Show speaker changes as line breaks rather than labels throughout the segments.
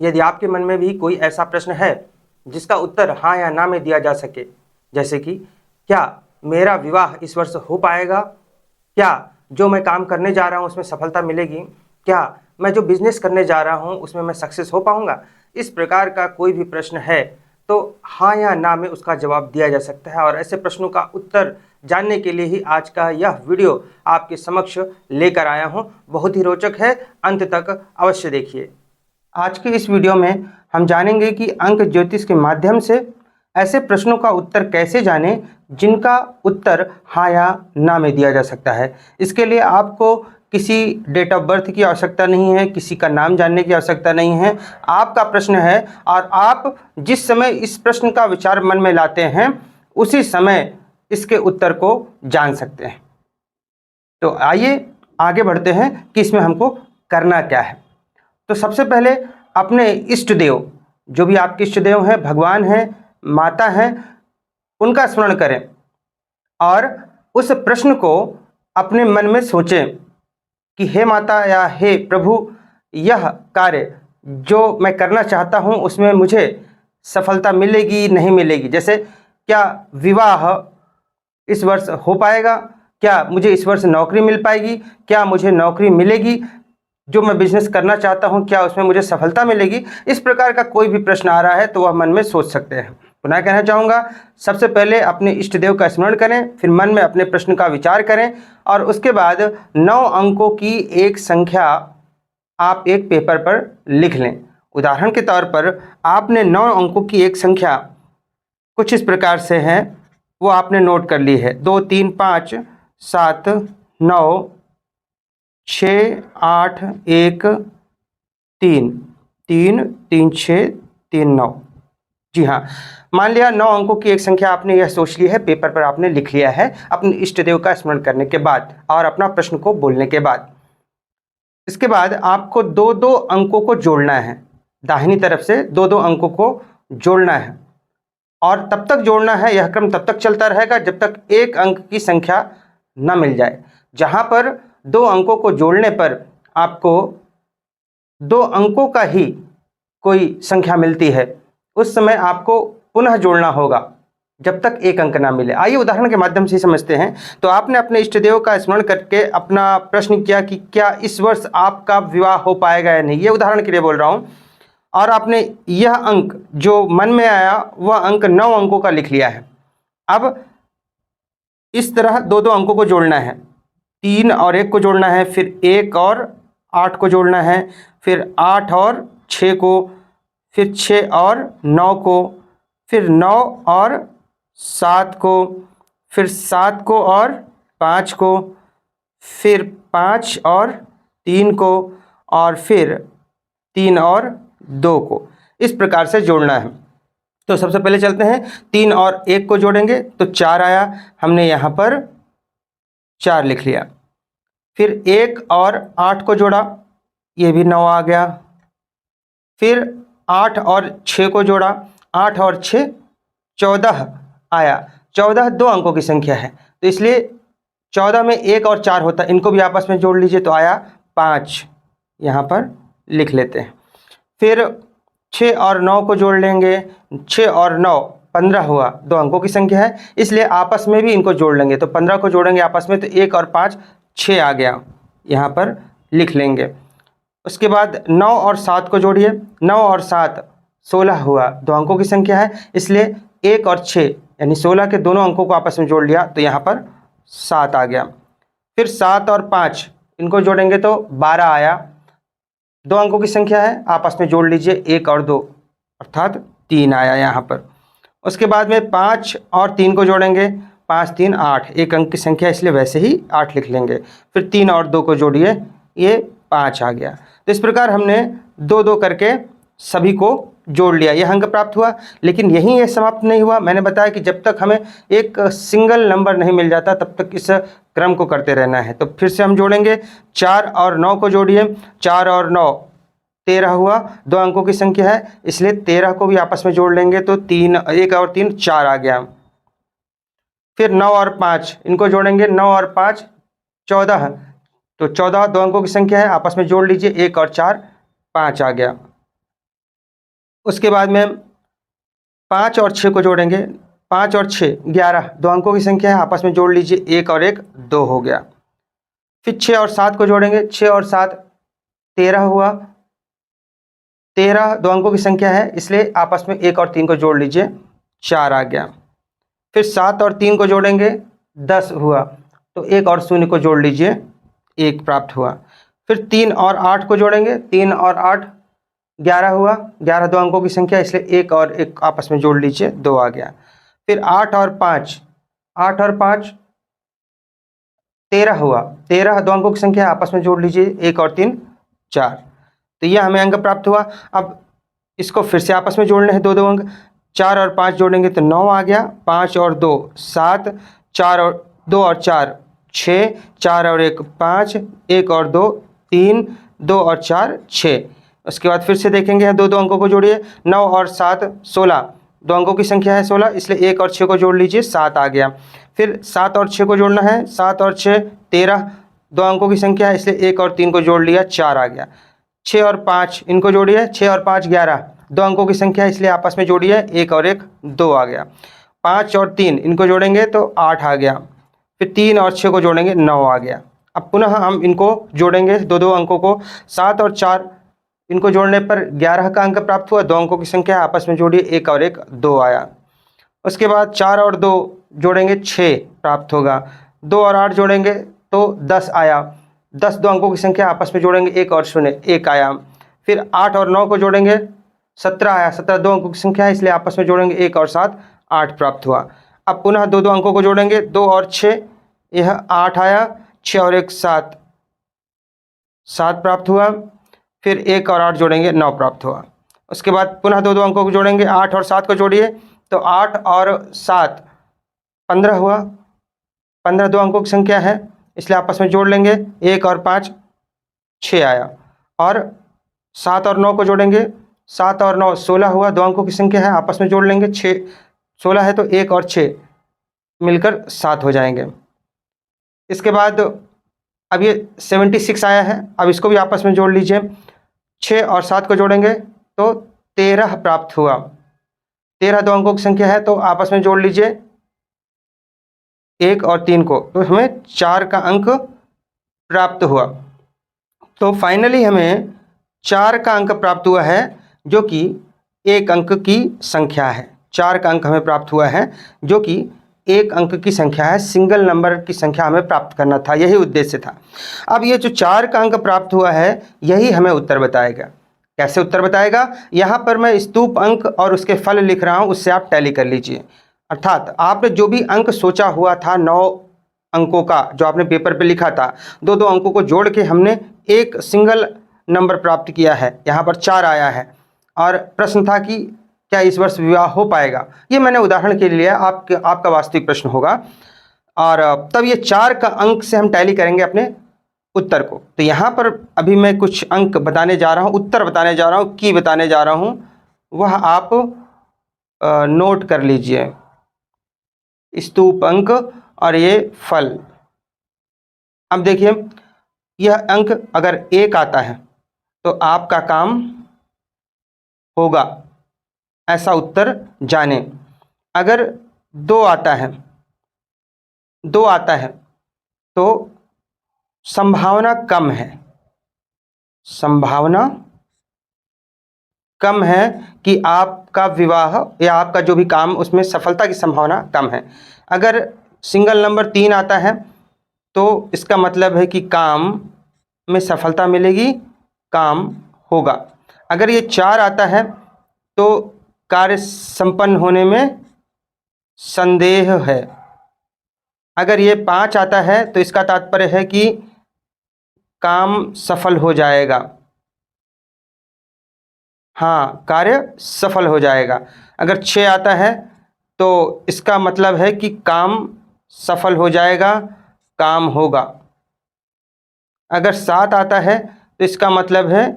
यदि आपके मन में भी कोई ऐसा प्रश्न है जिसका उत्तर हाँ या ना में दिया जा सके, जैसे कि क्या मेरा विवाह इस वर्ष हो पाएगा, क्या जो मैं काम करने जा रहा हूँ उसमें सफलता मिलेगी, क्या मैं जो बिजनेस करने जा रहा हूँ उसमें मैं सक्सेस हो पाऊँगा, इस प्रकार का कोई भी प्रश्न है तो हाँ या ना में उसका जवाब दिया जा सकता है। और ऐसे प्रश्नों का उत्तर जानने के लिए ही आज का यह वीडियो आपके समक्ष लेकर आया हूँ। बहुत ही रोचक है, अंत तक अवश्य देखिए। आज के इस वीडियो में हम जानेंगे कि अंक ज्योतिष के माध्यम से ऐसे प्रश्नों का उत्तर कैसे जानें जिनका उत्तर हाँ या ना में दिया जा सकता है। इसके लिए आपको किसी डेट ऑफ बर्थ की आवश्यकता नहीं है, किसी का नाम जानने की आवश्यकता नहीं है। आपका प्रश्न है और आप जिस समय इस प्रश्न का विचार मन में लाते हैं उसी समय इसके उत्तर को जान सकते हैं। तो आइए आगे बढ़ते हैं कि इसमें हमको करना क्या है। तो सबसे पहले अपने इष्ट देव, जो भी आपके इष्ट देव हैं, भगवान हैं, माता हैं, उनका स्मरण करें और उस प्रश्न को अपने मन में सोचें कि हे माता या हे प्रभु, यह कार्य जो मैं करना चाहता हूँ उसमें मुझे सफलता मिलेगी नहीं मिलेगी। जैसे क्या विवाह इस वर्ष हो पाएगा, क्या मुझे इस वर्ष नौकरी मिल पाएगी, क्या मुझे नौकरी मिलेगी, जो मैं बिजनेस करना चाहता हूं क्या उसमें मुझे सफलता मिलेगी। इस प्रकार का कोई भी प्रश्न आ रहा है तो वह मन में सोच सकते हैं। पुनः कहना चाहूँगा, सबसे पहले अपने इष्ट देव का स्मरण करें, फिर मन में अपने प्रश्न का विचार करें और उसके बाद 9 अंकों की एक संख्या आप एक पेपर पर लिख लें। उदाहरण के तौर पर आपने 9 अंकों की एक संख्या कुछ इस प्रकार से है, वो आपने नोट कर ली है। 2 3 5 7 9 6 8 1 3 3 3 6 3 9। जी हाँ, मान लिया 9 अंकों की एक संख्या आपने यह सोच ली है, पेपर पर आपने लिख लिया है अपने इष्ट देव का स्मरण करने के बाद और अपना प्रश्न को बोलने के बाद। इसके बाद आपको 2-2 अंकों को जोड़ना है, दाहिनी तरफ से 2-2 अंकों को जोड़ना है और तब तक जोड़ना है, यह क्रम तब तक चलता रहेगा जब तक एक अंक की संख्या न मिल जाए। जहाँ पर 2 अंकों को जोड़ने पर आपको 2 अंकों का ही कोई संख्या मिलती है, उस समय आपको पुनः जोड़ना होगा जब तक एक अंक ना मिले। आइए उदाहरण के माध्यम से समझते हैं। तो आपने अपने इष्ट देव का स्मरण करके अपना प्रश्न किया कि क्या इस वर्ष आपका विवाह हो पाएगा या नहीं, ये उदाहरण के लिए बोल रहा हूँ। और आपने यह अंक जो मन में आया वह अंक 9 अंकों का लिख लिया है। अब इस तरह 2-2 अंकों को जोड़ना है, 3 और 1 को जोड़ना है, फिर 1 और 8 को जोड़ना है, फिर 8 और 6 को, फिर 6 और 9 को, फिर 9 और 7 को, फिर 7 को और 5 को, फिर 5 और 3 को और फिर 3 और 2 को। इस प्रकार से जोड़ना है। तो सबसे पहले चलते हैं, 3 और 1 को जोड़ेंगे तो 4 आया, हमने यहाँ पर 4 लिख लिया। फिर 1 और 8 को जोड़ा, ये भी 9 आ गया। फिर 8 और 6 को जोड़ा, 8 और 6 14 आया। 14 2 अंकों की संख्या है तो इसलिए 14 में 1 और 4 होता है, इनको भी आपस में जोड़ लीजिए तो आया 5, यहाँ पर लिख लेते हैं। फिर 6 और 9 को जोड़ लेंगे, 6 और 9 15 हुआ, 2 अंकों की संख्या है इसलिए आपस में भी इनको जोड़ लेंगे। तो 15 को जोड़ेंगे आपस में तो 1 और 5 6 आ गया, यहाँ पर लिख लेंगे। उसके बाद 9 और 7 को जोड़िए, 9 और 7 16 हुआ, 2 अंकों की संख्या है इसलिए 1 और 6 यानी 16 के दोनों अंकों को आपस में जोड़ लिया तो यहाँ पर 7 आ गया। फिर 7 और 5 इनको जोड़ेंगे तो 12 आया, 2 अंकों की संख्या है, आपस में जोड़ लीजिए 1 और 2 अर्थात 3 आया यहाँ पर। उसके बाद में 5 और 3 को जोड़ेंगे, 5 3 8, 1 अंक की संख्या इसलिए वैसे ही 8 लिख लेंगे। फिर 3 और 2 को जोड़िए, ये 5 आ गया। तो इस प्रकार हमने 2-2 करके सभी को जोड़ लिया, यह अंक प्राप्त हुआ। लेकिन यहीं यह समाप्त नहीं हुआ, मैंने बताया कि जब तक हमें एक सिंगल नंबर नहीं मिल जाता तब तक इस क्रम को करते रहना है। तो फिर से हम जोड़ेंगे, 4 और 9 को जोड़िए, 4 और 9 13 हुआ, 2 अंकों की संख्या है इसलिए 13 को भी आपस में जोड़ लेंगे तो 3 1 और 3 4 आ गया। फिर 9 और 5 इनको जोड़ेंगे, 9 और 5 14, तो 14 2 अंकों की संख्या है, आपस में जोड़ लीजिए, 1 और 4 5 आ गया। उसके बाद में 5 और 6 को जोड़ेंगे। 5 और 6 11, दो अंकों की संख्या है, आपस में जोड़ लीजिए, एक और एक 2 हो गया। फिर 6 और 7 को जोड़ेंगे। 6 और 7 13 हुआ। 13 दो अंकों की संख्या है, इसलिए आपस में एक और 3 को जोड़ लीजिए, 4 आ गया। फिर 7 और 3 को जोड़ेंगे, 10 हुआ। तो एक और शून्य को जोड़ लीजिए, 1 प्राप्त हुआ। फिर 3 और 8 को जोड़ेंगे। 3 और 8 11 हुआ। 11 दो अंकों की संख्या, इसलिए एक और एक आपस में जोड़ लीजिए, 2 आ गया। फिर 8 और 5 13 हुआ। 13 दो अंकों की संख्या, आपस में जोड़ लीजिए, एक और 3 4। तो यह हमें अंक प्राप्त हुआ। अब इसको फिर से आपस में जोड़ने हैं, दो दो अंक। 4 और 5 जोड़ेंगे तो 9 आ गया। 5 और 2 7, 4 और 2 और 4 6, 4 और 1 5, 1 और 2 3, 2 और 4 6। उसके बाद फिर से देखेंगे, दो दो अंकों को जोड़िए। 9 और 7 16, दो अंकों की संख्या है 16, इसलिए 1 और 6 को जोड़ लीजिए, 7 आ गया। फिर 7 और 6 को जोड़ना है। 7 और 6 13, दो अंकों की संख्या है, इसलिए 1 और 3 को जोड़ लिया, 4 आ गया। 6 और 5 इनको जोड़िए। 6 और 5 11, दो अंकों की संख्या है, इसलिए आपस में जोड़िए, एक और एक 2 आ गया। 5 और 3 इनको जोड़ेंगे तो 8 आ गया। फिर 3 और 6 को जोड़ेंगे, 9 आ गया। अब पुनः हम इनको जोड़ेंगे, दो दो अंकों को। 7 और 4 इनको जोड़ने पर 11 का अंक प्राप्त हुआ। दो अंकों की संख्या है, आपस में जोड़िए, एक और एक 2 आया। उसके बाद 4 और 2 जोड़ेंगे, 6 प्राप्त होगा। 2 और 8 जोड़ेंगे तो 10 आया। 10 दो अंकों की संख्या, आपस में जोड़ेंगे, एक और शून्य, 1 आया। फिर 8 और 9 को जोड़ेंगे, 17 आया। 17 दो अंकों की संख्या है, इसलिए आपस में जोड़ेंगे, 1 और 7 8 प्राप्त हुआ। अब पुनः दो दो अंकों को जोड़ेंगे, 2 और 6, यह 8 आया। 6 और 1 7, 7 प्राप्त हुआ। फिर 1 और 8 जोड़ेंगे, 9 प्राप्त हुआ। उसके बाद पुनः दो दो अंकों को जोड़ेंगे, 8 और 7 को जोड़िए तो 8 और 7 15 हुआ। 15 दो अंकों की संख्या है, इसलिए आपस में जोड़ लेंगे, 1 और 5 6 आया। और 7 और 9 को जोड़ेंगे। 7 और 9 16 हुआ। दो अंकों की संख्या है, आपस में जोड़ लेंगे, 6 16 है तो 1 और 6 मिलकर 7 हो जाएंगे। इसके बाद अब ये 76 आया है। अब इसको भी आपस में जोड़ लीजिए। 6 और 7 को जोड़ेंगे तो 13 प्राप्त हुआ। 13 दो अंकों की संख्या है, तो आपस में जोड़ लीजिए, 1 और 3 को, तो हमें 4 का अंक प्राप्त हुआ। तो फाइनली हमें 4 का अंक प्राप्त हुआ है, जो कि एक अंक की संख्या है। 4 का अंक हमें प्राप्त हुआ है, जो कि एक अंक की संख्या है। सिंगल नंबर की संख्या हमें प्राप्त करना था, यही उद्देश्य था। अब ये जो 4 का अंक प्राप्त हुआ है, यही हमें उत्तर बताएगा। कैसे उत्तर बताएगा? यहाँ पर मैं स्तूप अंक और उसके फल लिख रहा हूँ, उससे आप टैली कर लीजिए। अर्थात आपने जो भी अंक सोचा हुआ था, 9 अंकों का जो आपने पेपर पे लिखा था, दो दो अंकों को जोड़ के हमने एक सिंगल नंबर प्राप्त किया है। यहाँ पर 4 आया है और प्रश्न था कि क्या इस वर्ष विवाह हो पाएगा। ये मैंने उदाहरण के लिए लिया, आपका वास्तविक प्रश्न होगा। और तब ये 4 का अंक से हम टैली करेंगे अपने उत्तर को। तो यहाँ पर अभी मैं कुछ अंक बताने जा रहा हूँ, उत्तर बताने जा रहा हूँ, की बताने जा रहा हूँ, वह आप नोट कर लीजिए। स्तूप अंक और ये फल। अब देखिए, यह अंक अगर 1 आता है तो आपका काम होगा, ऐसा उत्तर जाने। अगर 2 आता है, 2 आता है तो संभावना कम है, संभावना कम है कि आपका विवाह या आपका जो भी काम, उसमें सफलता की संभावना कम है। अगर सिंगल नंबर 3 आता है तो इसका मतलब है कि काम में सफलता मिलेगी, काम होगा। अगर ये 4 आता है तो कार्य संपन्न होने में संदेह है। अगर ये 5 आता है तो इसका तात्पर्य है कि काम सफल हो जाएगा, हाँ, कार्य सफल हो जाएगा। अगर 6 आता है तो इसका मतलब है कि काम सफल हो जाएगा, काम होगा। अगर 7 आता है तो इसका मतलब है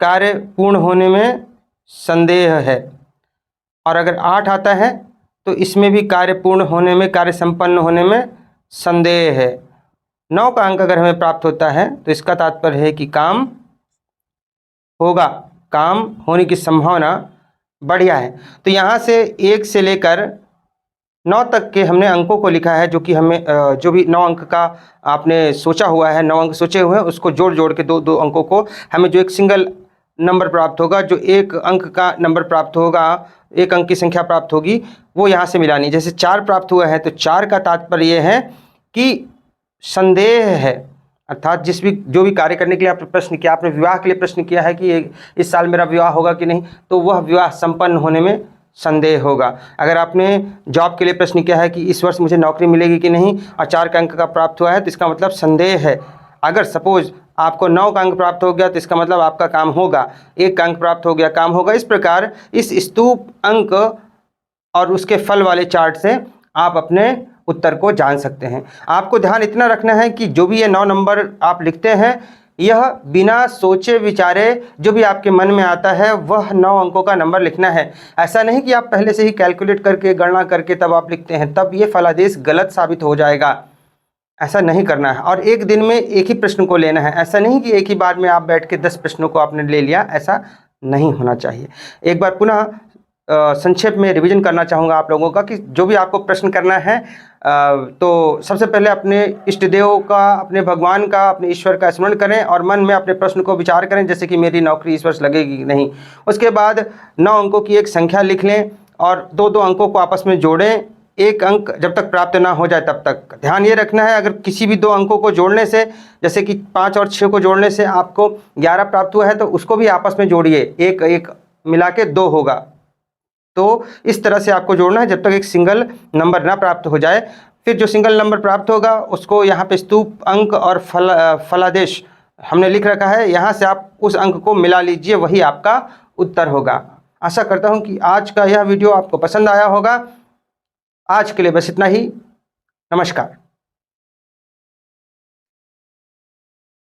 कार्य पूर्ण होने में संदेह है। और अगर 8 आता है तो इसमें भी कार्य पूर्ण होने में, कार्य संपन्न होने में संदेह है। 9 का अंक अगर हमें प्राप्त होता है तो इसका तात्पर्य है कि काम होगा, काम होने की संभावना बढ़िया है। तो यहाँ से 1 से लेकर 9 तक के हमने अंकों को लिखा है, जो कि हमें जो भी 9 अंक का आपने सोचा हुआ है, 9 अंक सोचे हुए हैं, उसको जोड़ जोड़ के दो दो अंकों को हमें जो एक सिंगल नंबर प्राप्त होगा, जो 1 अंक का नंबर प्राप्त होगा, 1 अंक की संख्या प्राप्त होगी, वो यहाँ से मिलानी। जैसे 4 प्राप्त हुआ है तो 4 का तात्पर्य ये है कि संदेह है, अर्थात जो भी कार्य करने के लिए आपने प्रश्न किया, आपने विवाह के लिए प्रश्न किया है कि इस साल मेरा विवाह होगा कि नहीं, तो वह विवाह संपन्न होने में संदेह होगा। अगर आपने जॉब के लिए प्रश्न किया है कि इस वर्ष मुझे नौकरी मिलेगी कि नहीं और 4 का अंक का प्राप्त हुआ है, तो इसका मतलब संदेह है। अगर सपोज आपको 9 का अंक प्राप्त हो गया तो इसका मतलब आपका काम होगा, 1 का अंक प्राप्त हो गया, काम होगा। इस प्रकार इस स्तूप अंक और उसके फल वाले चार्ट से आप अपने उत्तर को जान सकते हैं। आपको ध्यान इतना रखना है कि जो भी ये 9 नंबर आप लिखते हैं, यह बिना सोचे विचारे जो भी आपके मन में आता है वह 9 अंकों का नंबर लिखना है। ऐसा नहीं कि आप पहले से ही कैलकुलेट करके गणना करके तब आप लिखते हैं, तब ये फलादेश गलत साबित हो जाएगा। ऐसा नहीं करना है। और एक दिन में एक ही प्रश्न को लेना है, ऐसा नहीं कि एक ही बार में आप बैठ के 10 प्रश्नों को आपने ले लिया, ऐसा नहीं होना चाहिए। एक बार पुनः संक्षेप में रिवीजन करना चाहूँगा आप लोगों का कि जो भी आपको प्रश्न करना है, तो सबसे पहले अपने इष्ट देव का, अपने भगवान का, अपने ईश्वर का स्मरण करें और मन में अपने प्रश्न को विचार करें, जैसे कि मेरी नौकरी इस वर्ष लगेगी कि नहीं। उसके बाद 9 अंकों की एक संख्या लिख लें और 2-2 अंकों को आपस में जोड़ें। 1 अंक जब तक प्राप्त ना हो जाए तब तक ध्यान ये रखना है, अगर किसी भी 2 अंकों को जोड़ने से, जैसे कि 5 और 6 को जोड़ने से आपको 11 प्राप्त हुआ है, तो उसको भी आपस में जोड़िए, 1-1 मिला के 2 होगा। तो इस तरह से आपको जोड़ना है जब तक एक सिंगल नंबर ना प्राप्त हो जाए। फिर जो सिंगल नंबर प्राप्त होगा उसको यहाँ पे स्तूप अंक और फलादेश हमने लिख रखा है, यहाँ से आप उस अंक को मिला लीजिए, वही आपका उत्तर होगा। आशा करता हूँ कि आज का यह वीडियो आपको पसंद आया होगा। आज के लिए बस इतना ही। नमस्कार।